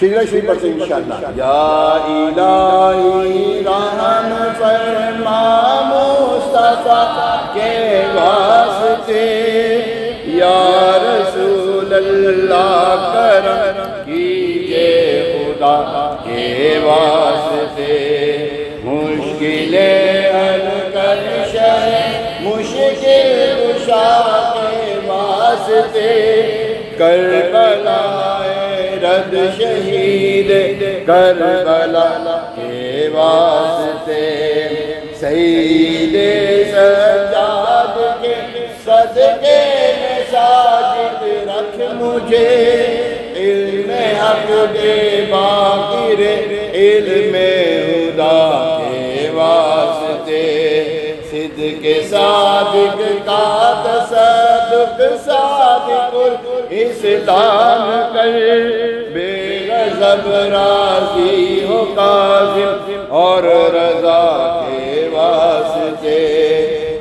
سجدہ شریف پڑھتے ہیں انشاءاللہ۔ یا الہی رحم فرما مصطفیٰ کے واسطے، یا رسول اللہ کرم کیجئے خدا کے واسطے، مشکلیں حل کر شہ مشکل کشا کے واسطے، کربلا رد شہید کربلا کے واسطے، سید سجاد کے صدقے میں ساجد رکھ مجھے، علم حق دے باقر علم ہدا کے واسطے، صدق صادق کا تصدق صادق اسلام کر، بے غضب راضی ہو کاظم اور رضا کے واسطے،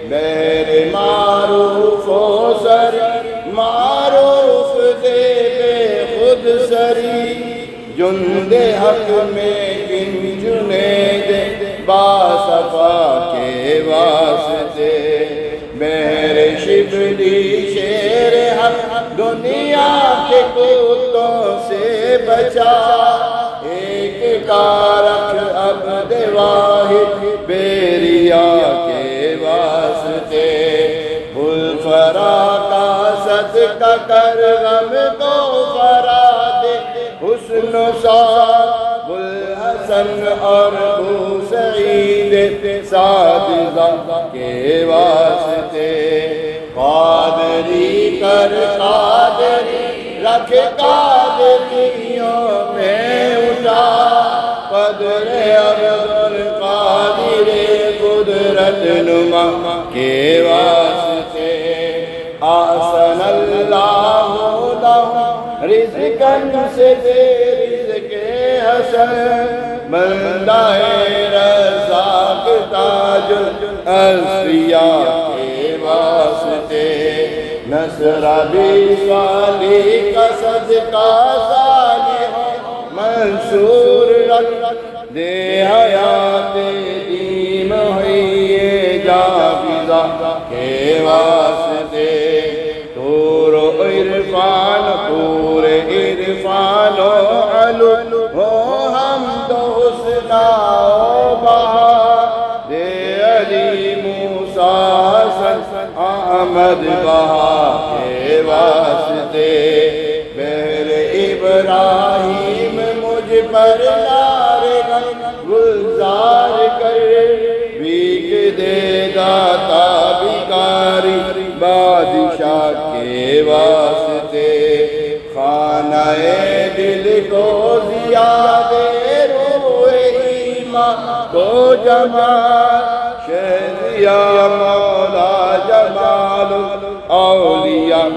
بیر معروف و سر معروف دے بے خود سری، جند حق میں بن جنید باصفا کے واسطے، میرے شبلی شیر حق دنیا کے کتوں سے بچا، ایک کارک عبد واحد بیریا کے واسطے، بلفرا کا صدقہ کر غم کو فرا دے، حسن و سعد بلحسن اور بو سعید سعدزہ کے واسطے، قادری کر قادری رکھ قادریوں میں اٹھا، قدر عبدالقادر قدرت نما کے واسطے، آسن اللہ لہ رزقاً سے دے رزق حسن، بندہ رزاق تاج الاصفیاء کے واسطے، نصر بھی صالح کا صدقہ صالح منصور رکھ دے، حیات دیم ہوئیے جافزہ کے واسطے، طور و عرفان پور عرفان و علو ہو حمد و حسنہ و بہا، دے علی موسیٰ حسن احمد بہا کے واسطے، بہر ابراہیم مجھ پر نار گلزار کر، بھیک دے داتا بھکاری بادشاہ کے واسطے، خانہ دل کو ضیاء دے روح ایمان کو جمال، شہریہ مولا جمال اولیاء،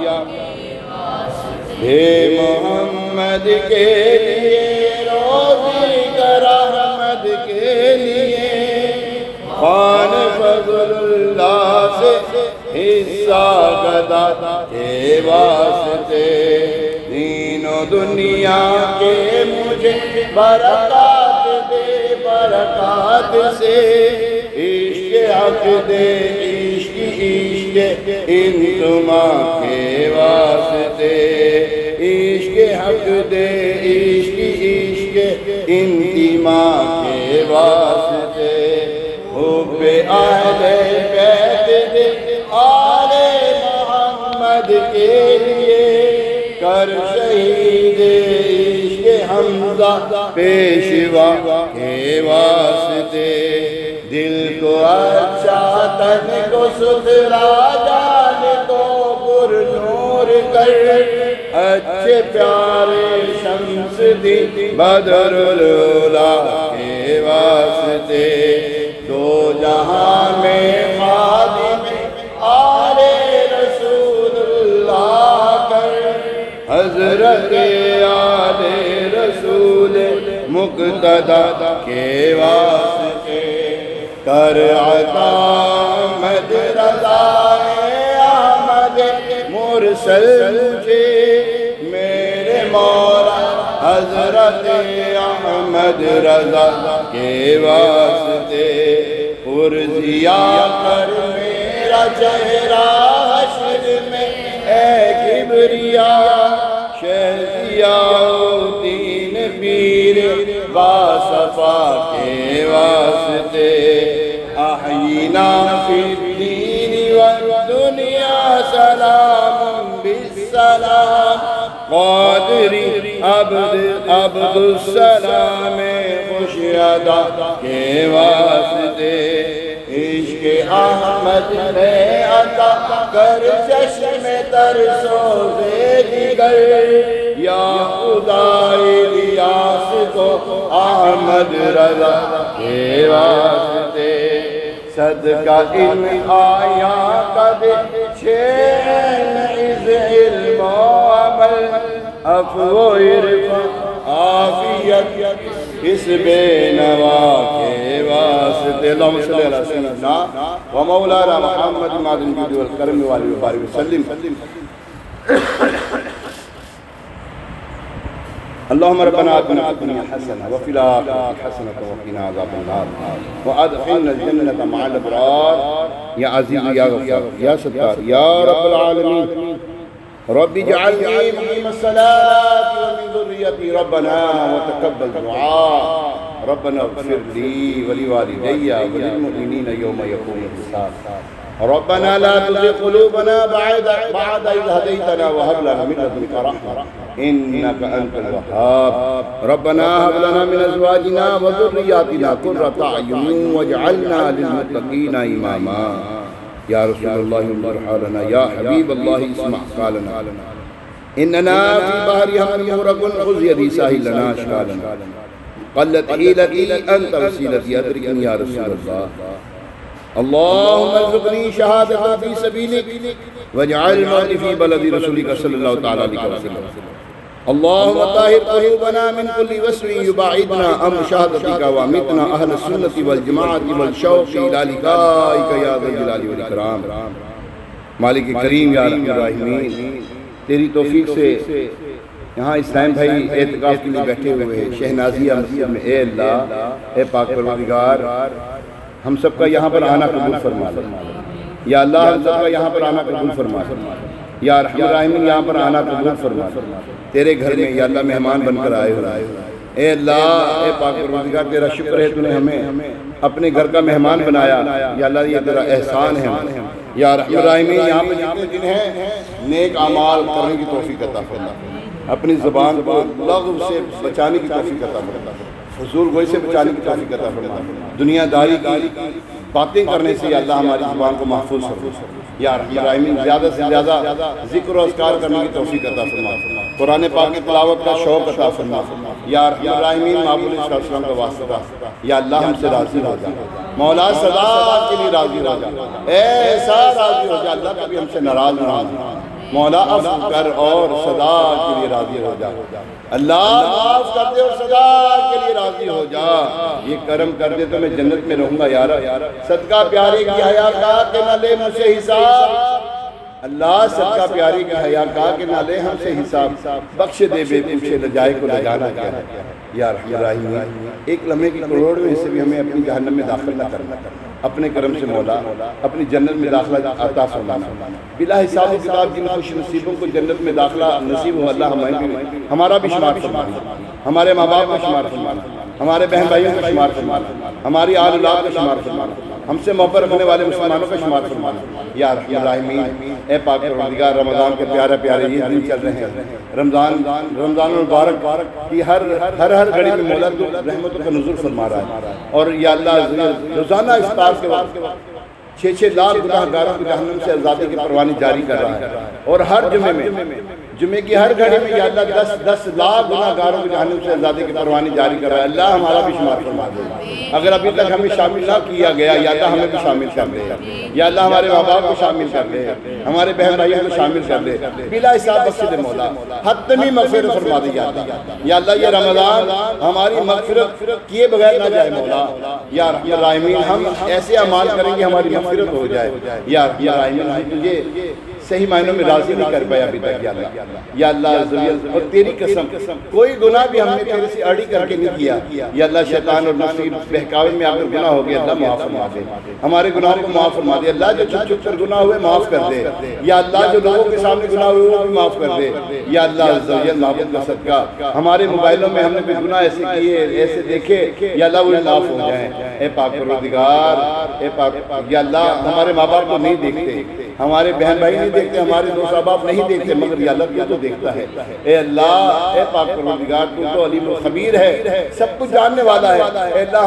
ہے محمد کے لیے روزی کر احمد کے لیے، خوان فضل اللہ سے حصہ گدا کے واسطے، دین و دنیا کے مجھے برکات دے، برکات سے عشق حق دے، عشق عشق انتما کے واسطے، عشق حق دے، عشق عشق انتما کے واسطے، حب اہل بیت دے آل محمد کے لیے، کر شہید عشق حمزہ پیشوا کے واسطے، دل کو اچھا تن کو ستھرا جان کو پر نور کر، اچھے پیارے شمس دی بدر الاولیٰ کے واسطے، دو جہاں میں خادم آل رسول اللہ کر، حضرت آل رسول مقتدی کے واسطے، کر عطا احمد رضا احمد مرسل مجھے، میرے مولا حضرت احمد رضا کے واسطے پرزیا کر میرا چہرہ حشر میں اے کبریا شہزیاء الدین پیر باصفا کے واسطے احیینا فی الدین والدنیا سلام بالسلام قادری عبد السلام خوشیدہ کے واسطے عشق احمد نے عطا کر چشم تر سوزے دیگر یا خدا الیاس کو احمد رضا کے واسطے صدقہ ان آیا قد چین از علم و عمل عفو و عرفت عافیت اس بے نوا کے واسطے اللہم صلی اللہ علیہ وسلم و مولانا محمد معدن جود والکرم والے وبارک وسلم اللهم ربنا آتنا في الدنيا حسنة وفي الآخرة حسنة وقنا عذاب النار وأدخلنا الجنة مع الأبرار يا عزيز يا غفار يا ستار يا رب العالمين رب اجعلني مقيم الصلاة ومن ذريتي ربنا وتقبل دعاء ربنا اغفر لي ولوالدي وللمؤمنين يوم يقوم الحساب ربنا لا تزغ قلوبنا بعد إذ هديتنا وهب لنا من لدنك رحمة إنك أنت الوهاب ربنا هب لنا من أزواجنا وذرياتنا قرة أعين واجعلنا للمتقين إماما يا رسول الله انظر حالنا يا حبيب الله اسمع قالنا إننا في بحر هم مغرق خذ يدي ساحلنا أشغالنا قلت حيلتي أنت وسيلتي أدركني يا رسول الله اللهم ارزقني شهادة في سبيلك واجعل موتي في بلد رسولك صلى الله تعالى عليه وسلم اللهم طهر قلوبنا من كل وسوء يبعدنا عن مشاهدتك وامتنا أهل السنة والجماعة والشوق إلى لقائك يا ذا الجلال والإكرام مالک کریم یا رحم الراحمین تیری توفیق سے یہاں اسلام بھائی اعتکاف کے لیے بیٹھے ہوئے ہیں شہنازیہ مسجد میں اے اللہ اے پاک پروردگار ہم سب کا یہاں پر آنا قبول فرما لے یا اللہ ہم سب کا یہاں پر آنا قبول فرما لے یا رحم الراحمین یہاں پر آنا قبول فرما لے تیرے گھر میں یا اللہ مہمان بن کر آئے ہوئے اے اللہ اے پاک پروردگار تیرا شکر ہے تو نے ہمیں اپنے گھر کا مہمان بنایا یا اللہ یہ تیرا احسان ہے یا رحم الراحمین یہاں پر جتنے دن ہیں نیک اعمال کرنے کی توفیق عطا فرما اپنی زبان کو لغو سے بچانے کی توفیق عطا فرما فضول گوئی سے بچانے کی توفیق عطا فرما دنیا داری کی باتیں کرنے سے یا اللہ ہماری زبان کو محفوظ فرما یا رحم الراحمین زیادہ سے زیادہ ذکر و اذکار کرنے کی توفیق عطا فرما قرآن پاک کی تلاوت کا شوق عطا فرما یا رحم الراحمین معبود صلی اللہ علیہ وسلم کا واسطہ یا اللہ ہم سے راضی ہو جا مولا صدا کے لیے راضی ہو جا ایسا راضی ہو جا اللہ کبھی ہم سے ناراض نہ ہو مولا عفو کر اور صدا کے لیے راضی ہو جا اللہ معاف کر دے اور صدا کے لیے راضی ہو جا یہ کرم کر دے تو میں جنت میں رہوں گا یارا صدقہ پیارے کی حیا کا کہ نہ لے مجھ سے حساب اللہ صدقہ پیاری کی حیا کا کہ نہ لے ہم سے حساب بخش دے بے پوچھے لجائے کو لجانا کیا یا رحم الراحمین ایک لمحے کی کروڑ میں سے بھی ہمیں اپنی جہنم میں داخل نہ کرنا اپنے کرم سے مولا اپنی جنت میں داخلہ عطا فرمانا بلا حساب و کتاب جن خوش نصیبوں کو جنت میں داخلہ نصیب ہو اللہ ہمارا بھی شمار فرمانا ہمارے ماں باپ کا شمار فرمانا ہمارے بہن بھائیوں کا شمار فرمانا ہماری آل اولاد کا شمار فرمانا ہم سے محبت رکھنے والے مسلمانوں کا شمار فرمانا یا رحم الراحمین اے پاک پروردگار رمضان کے پیارے پیارے یہ دن چل رہے ہیں رمضان المبارک کی ہر گھڑی میں مولا تو رحمتوں کا نزول فرما رہا ہے اور یا اللہ روزانہ افطار کے وقت 6 لاکھ گناہ گاروں کو جہنم سے آزادی کی پروانی جاری کر رہا ہے اور ہر جمعے کی ہر گھڑی میں یا اللہ 10 لاکھ گناہ گاروں کو جہنم سے آزادی کی پروانی جاری کر رہا ہے اللہ ہمارا بھی شمار فرما دے اگر ابھی تک ہمیں شامل نہ کیا گیا یا اللہ ہمیں بھی شامل کر لے یا اللہ ہمارے ماں باپ کو شامل کر لے ہمارے بہن بھائیوں کو شامل کر لے بلا حساب بخش دے مولا حتمی مغفرت فرما دے یا اللہ یہ رمضان ہماری مغفرت کیے بغیر نہ جائے مولا یا رحم الراحمین ہم ایسے اعمال کریں گے ہماری مغفرت ہو جائے یا رحم الراحمین ہم تجھے صحیح معنوں میں راضی نہیں کر پایا ابھی تک یا اللہ عز و جل، اور تیری قسم کوئی گناہ بھی ہم نے تیرے سے اڑی کر کے نہیں کیا یا اللہ، شیطان اور نفس بہکاوے میں آ کر گناہ ہو گیا، اللہ معاف فرما دے، ہمارے گناہوں کو معاف فرما دے اللہ، جو چھپ چھپ کر گناہ ہوئے معاف کر دے یا اللہ، جو لوگوں کے سامنے گناہ ہوئے وہ بھی معاف کر دے یا اللہ عز و جل، محبت کا صدقہ ہمارے موبائلوں میں ہم نے بھی گناہ ایسے کیے ایسے دیکھے یا اللہ وہ معاف ہو جائیں، اے پاک پروردگار، اے پاک یا اللہ، ہمارے ماں باپ کو نہیں دیکھتے، ہمارے بہن بھائی نہیں دیکھتے، ہمارے دوست احباب نہیں دیکھتے، مگر یا اللہ تو دیکھتا ہے، اے اللہ، اے پاک پروردگار، تو علیم الخبیر ہے، سب کچھ جاننے والا ہے، اے اللہ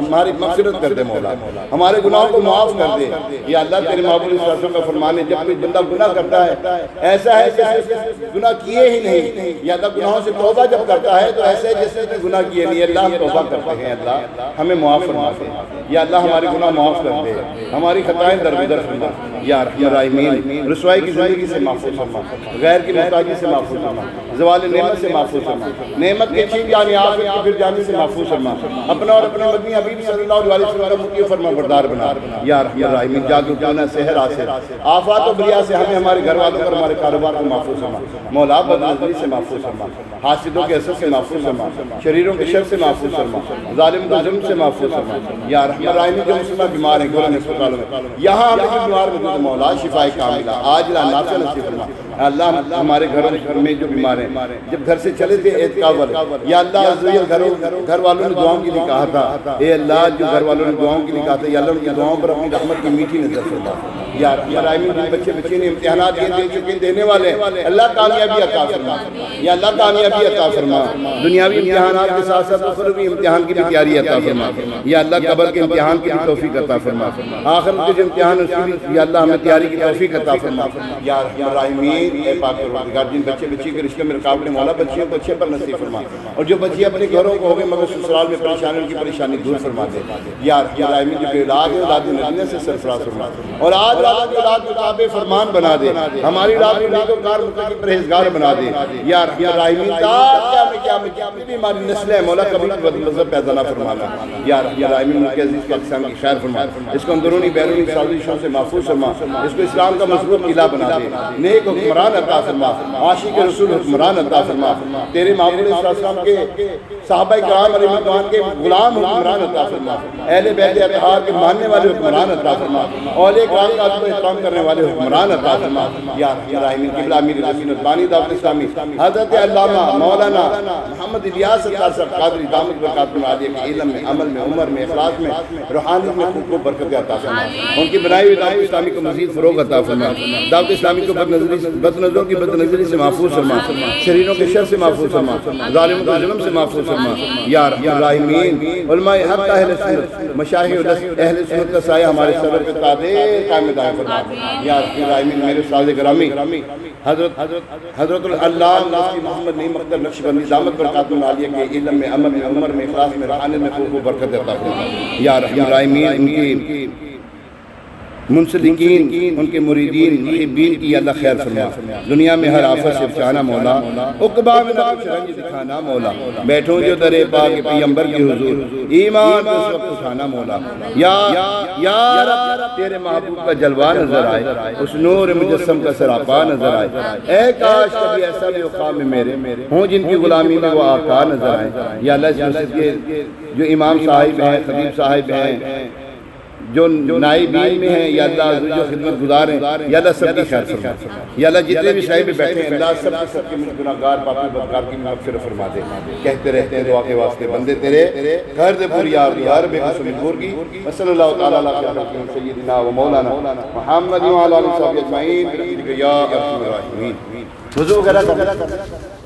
ہماری مغفرت کر دے مولا، ہمارے گناہوں کو معاف کر دے یا اللہ، تیرے محبوب صلی اللہ علیہ وسلم کا فرمان ہے جب کوئی بندہ گناہ کرتا ہے ایسا ہے جیسے گناہ کیے ہی نہیں، یا اللہ گناہوں سے توبہ جب کرتا ہے تو ایسا ہے جیسے کہ گناہ کیے نہیں، اللہ ہم توبہ کرتے ہیں، اللہ ہمیں معاف فرما دے یا اللہ، ہمارے گناہ معاف کر دے، ہماری خطائیں درگزر فرما یا ارحم الراحمین، رسوائی کی زندگی سے محفوظ فرما، غیر کی محتاجی سے محفوظ فرما، زوال نعمت سے محفوظ فرما، نعمت کے چھین جانے آفت کے پھر جانے سے محفوظ فرما، اپنا اور اپنے مدنی حبیب صلی اللہ علیہ وسلم کا مطیع فرما بردار بنا یا ارحم الراحمین، جادو ٹونا سحر آسر آفات و بلیا سے ہمیں ہمارے گھر والوں اور ہمارے کاروبار کو محفوظ فرما، مولا بدنظری سے محفوظ فرما، حاسدوں کے اثر سے محفوظ فرما، شریروں کے شر سے محفوظ فرما، ظالم و ظلم سے محفوظ فرما یا ارحم الراحمین، جو مسلمان بیمار ہیں گھروں اسپتالوں میں، یہاں ہمیں جو بیمار موجود مولا شفائے کاملہ عاجلہ نافع نصیب فرما، اللہ ہمارے گھر میں جو بیمار ہیں جب گھر سے چلے تھے اعتکاف والے یا اللہ عز و جل، گھر والوں نے دعاؤں کے لیے کہا تھا، اے اللہ جو گھر والوں نے دعاؤں کے لیے کہا تھا یا اللہ ان کی دعاؤں پر اپنی رحمت کی میٹھی نظر فرما یا ارحم، جن بچے نے امتحانات دے چکے دینے والے اللہ کامیابی عطا فرما یا اللہ کامیابی عطا فرما، دنیاوی امتحانات کے ساتھ ساتھ اخروی امتحان کی بھی تیاری عطا فرما یا اللہ، قبر کے امتحان کی بھی توفیق عطا فرما، آخرت کے جو امتحان اس کی بھی یا اللہ ہمیں تیاری کی توفیق عطا فرما یا ارحم الراحمین، اے پاک پروردگار، جن بچی کے رشتے میں رکاوٹیں مولا بچیوں کو اچھے پر نصیب فرما، اور جو بچی اپنے گھروں کو ہو گئے مگر سسرال میں پریشانی، ان کی پریشانی دور فرما دے یا ارحم الراحمین، جو اولاد ہے اولاد نبینا سے سرفراز فرما، اور آج رات کی اولاد مطابع فرمان بنا دے، ہماری رات کو نیک وکار متقی پرہیزگار بنا دے یا ارحم الراحمین، قیامت بھی ہماری نسل ہے مولا کبھی بد مذہب پیدا نہ فرمانا یا ارحم الراحمین، ملک عزیز کے اقسام کی خیر فرما، اس کو اندرونی بیرونی سازشوں سے محفوظ فرما، اس کو اسلام کا مضبوط قلعہ بنا دے، نیک حکمران عطا فرما، عاشق رسول حکمران عطا فرما، تیرے محبوب صلی اللہ علیہ وسلم کے صحابہ کرام علیہ رضوان کے غلام حکمران عطا فرما، اہل بیت اطہار کے ماننے والے حکمران عطا فرما، اولیاء کرام کا ادب و احترام کرنے والے حکمران عطا فرما یا ارحم الراحمین، قبلہ امیر الامین البانی دعوت اسلامی حضرت علامہ مولانا محمد الیاس اتار صاحب قادری دامت برکاتہ عالیہ کے علم میں، عمل میں، عمر میں، اخلاص میں، روحانیت میں خوب برکت عطا فرما، ان کی بنائی ہوئی دعوت اسلامی کو مزید فروغ عطا فرما، دعوت اسلامی کو بد نظروں کی بد نظری سے محفوظ فرما، شریروں کے شر سے محفوظ فرما، ظالموں کے ظلم سے محفوظ فرما یا ارحم الراحمین، علماء حق اہل سنت مشایخ اہل سنت کا سایہ ہمارے صدر کے تابع قائم دائم فرما یا ارحم الراحمین، میرے استاد گرامی حضرت العلامہ مفتی محمد نعیم اختر نقشبندی دامت برکاتہ عالیہ کے علم میں، عمل میں، عمر میں، اخلاص میں، روحانیت میں خوب برکت عطا فرما یا ارحم الراحمین، ان کی منسلکین، ان کے مریدین، محبین کی اللہ خیر فرما، دنیا میں ہر آفت سے بچانا مولا، عقبہ میں نہ کچھ رنج دکھانا مولا، بیٹھوں جو در پاک پیغمبر کی حضور، ایمان اس وقت اٹھانا مولا یا رب، تیرے محبوب کا جلوہ نظر آئے، اس نور مجسم کا سراپا نظر آئے، اے کاش کبھی ایسا بھی اقام میں میرے ہوں جن کی غلامی میں وہ آقا نظر آئے یا اللہ، اس مسجد کے جو امام صاحب ہیں، خطیب صاحب ہیں، جو نائبین میں ہیں یا اللہ، جو خدمت گزار ہیں یا اللہ، سب کی خیر فرما یا اللہ، جتنے بھی صاحب بیٹھے ہیں اللہ سب کے گناہگار پاپی بدکار کی مغفرت فرما دے، کہتے رہتے ہیں دعا کے واسطے بندے تیرے گھر دے پور یار یار بے قسم مجبور کی، صلی اللہ تعالیٰ علیہ سیدنا و مولانا محمد و علیہ وسلم اجمعین برحمتک یا ارحم الراحمین۔ وضو وغیرہ